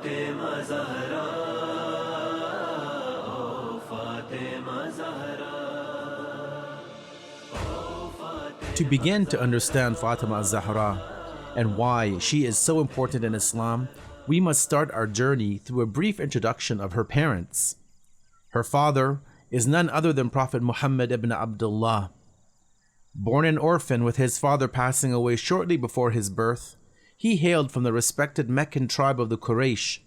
Fatima Zahra, oh Fatima Zahra, oh Fatima. To begin to understand Fatima al-Zahra and why she is so important in Islam, we must start our journey through a brief introduction of her parents. Her father is none other than Prophet Muhammad ibn Abdullah. Born an orphan with his father passing away shortly before his birth, he hailed from the respected Meccan tribe of the Quraysh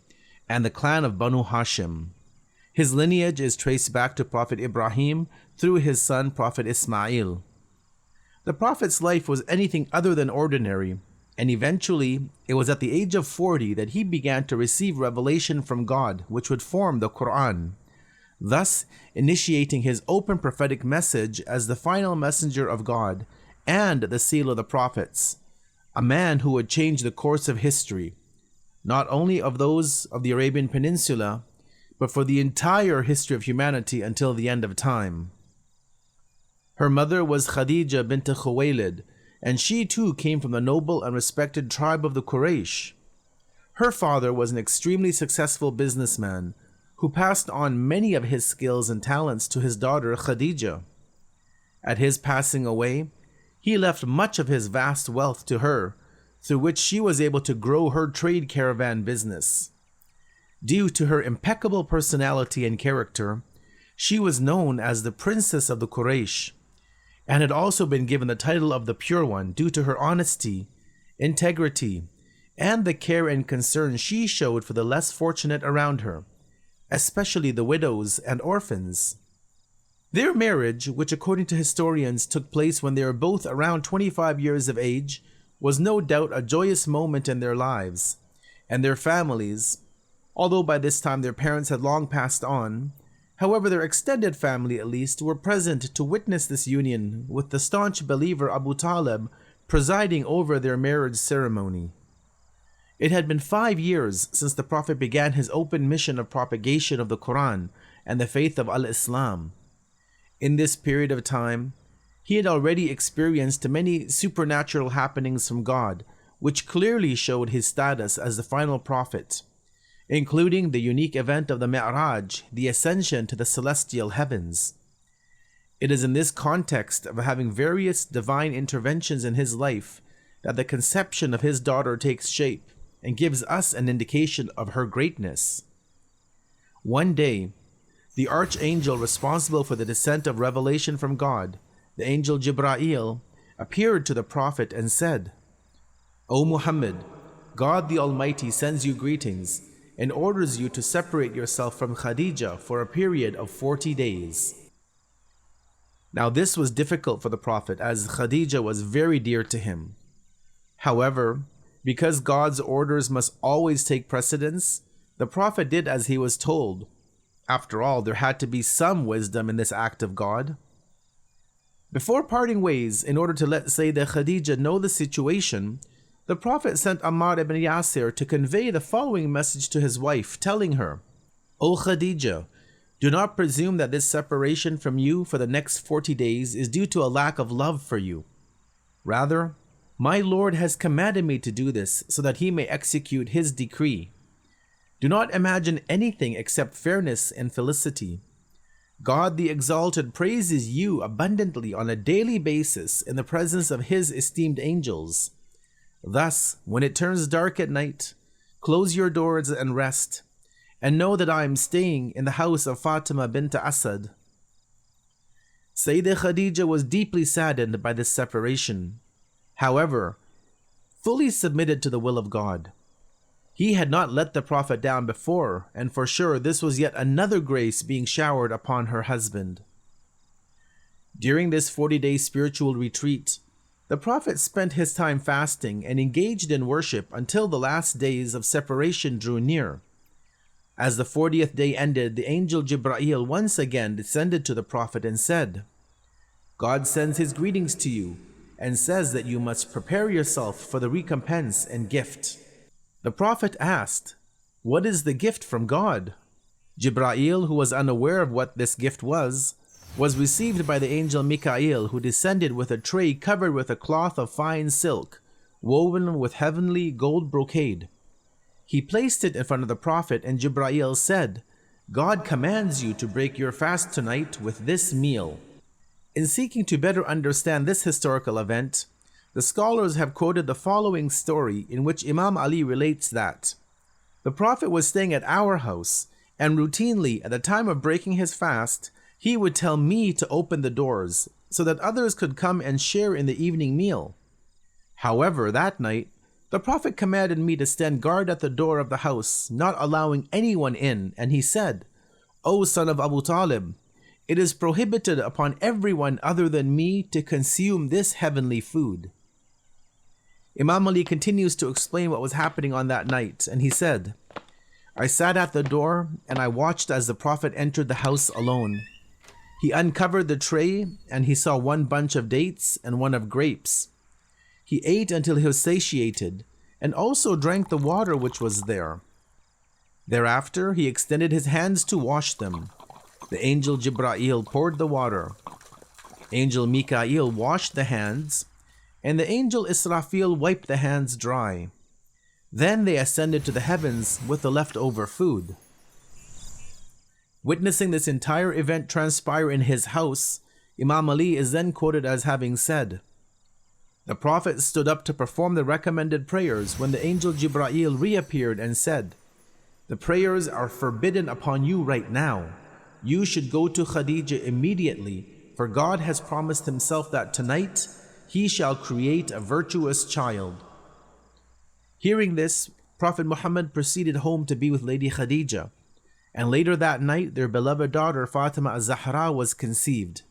and the clan of Banu Hashim. His lineage is traced back to Prophet Ibrahim through his son Prophet Ismail. The Prophet's life was anything other than ordinary, and eventually it was at the age of 40 that he began to receive revelation from God, which would form the Quran, thus initiating his open prophetic message as the final messenger of God and the seal of the prophets, a man who would change the course of history, not only of those of the Arabian Peninsula, but for the entire history of humanity until the end of time. Her mother was Khadija bint Khuwaylid, and she too came from the noble and respected tribe of the Quraysh. Her father was an extremely successful businessman who passed on many of his skills and talents to his daughter Khadija. At his passing away, he left much of his vast wealth to her, through which she was able to grow her trade caravan business. Due to her impeccable personality and character, she was known as the Princess of the Quraysh, and had also been given the title of the Pure One due to her honesty, integrity, and the care and concern she showed for the less fortunate around her, especially the widows and orphans. Their marriage, which according to historians took place when they were both around 25 years of age, was no doubt a joyous moment in their lives, and their families, although by this time their parents had long passed on, however, their extended family at least were present to witness this union, with the staunch believer Abu Talib presiding over their marriage ceremony. It had been 5 years since the Prophet began his open mission of propagation of the Quran and the faith of al-Islam. In this period of time, he had already experienced many supernatural happenings from God, which clearly showed his status as the final prophet, including the unique event of the Mi'raj, the ascension to the celestial heavens. It is in this context of having various divine interventions in his life that the conception of his daughter takes shape and gives us an indication of her greatness. One day, the archangel responsible for the descent of revelation from God, the angel Jibra'il, appeared to the Prophet and said, "O Muhammad, God the Almighty sends you greetings and orders you to separate yourself from Khadija for a period of 40 days. Now this was difficult for the Prophet, as Khadija was very dear to him. However, because God's orders must always take precedence, the Prophet did as he was told. After all, there had to be some wisdom in this act of God. Before parting ways, in order to let Sayyidah Khadija know the situation, the Prophet sent Ammar ibn Yasir to convey the following message to his wife, telling her, "O Khadija, do not presume that this separation from you for the next 40 days is due to a lack of love for you. Rather, my Lord has commanded me to do this so that he may execute his decree. Do not imagine anything except fairness and felicity. God the Exalted praises you abundantly on a daily basis in the presence of his esteemed angels. Thus, when it turns dark at night, close your doors and rest, and know that I am staying in the house of Fatima bint Asad." Sayyidah Khadija was deeply saddened by this separation, however, fully submitted to the will of God. He had not let the Prophet down before, and for sure this was yet another grace being showered upon her husband. During this 40-day spiritual retreat, the Prophet spent his time fasting and engaged in worship until the last days of separation drew near. As the 40th day ended, the angel Jibra'il once again descended to the Prophet and said, "God sends his greetings to you and says that you must prepare yourself for the recompense and gift." The Prophet asked, "What is the gift from God?" Jibra'il, who was unaware of what this gift was received by the angel Mikael, who descended with a tray covered with a cloth of fine silk, woven with heavenly gold brocade. He placed it in front of the Prophet, and Jibreel said, God commands you to break your fast tonight with this meal. In seeking to better understand this historical event, the scholars have quoted the following story in which Imam Ali relates that the Prophet was staying at our house, and routinely at the time of breaking his fast, he would tell me to open the doors so that others could come and share in the evening meal. However, that night, the Prophet commanded me to stand guard at the door of the house, not allowing anyone in, and he said, O son of Abu Talib, it is prohibited upon everyone other than me to consume this heavenly food. Imam Ali continues to explain what was happening on that night, and he said, I sat at the door and I watched as the Prophet entered the house alone. He uncovered the tray and he saw one bunch of dates and one of grapes. He ate until he was satiated and also drank the water which was there. Thereafter, he extended his hands to wash them. The angel Jibreel poured the water. Angel Mikael washed the hands, and the angel Israfil wiped the hands dry. Then they ascended to the heavens with the leftover food. Witnessing this entire event transpire in his house, Imam Ali is then quoted as having said, the Prophet stood up to perform the recommended prayers when the angel Jibreel reappeared and said, the prayers are forbidden upon you right now. You should go to Khadija immediately, for God has promised himself that tonight he shall create a virtuous child. Hearing this, Prophet Muhammad proceeded home to be with Lady Khadija, and later that night their beloved daughter Fatima al-Zahra was conceived.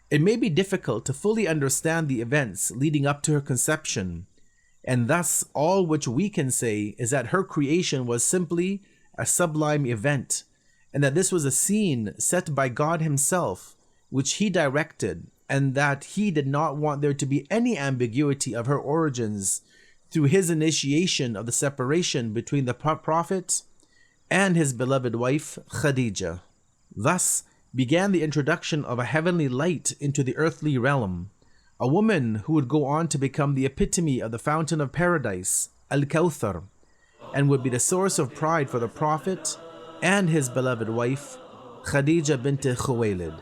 It may be difficult to fully understand the events leading up to her conception, and thus all which we can say is that her creation was simply a sublime event, and that this was a scene set by God himself, which he directed, and that he did not want there to be any ambiguity of her origins through his initiation of the separation between the Prophet and his beloved wife Khadija. Thus began the introduction of a heavenly light into the earthly realm, a woman who would go on to become the epitome of the fountain of paradise, al-Kawthar, and would be the source of pride for the Prophet and his beloved wife, Khadija bint Khuwaylid.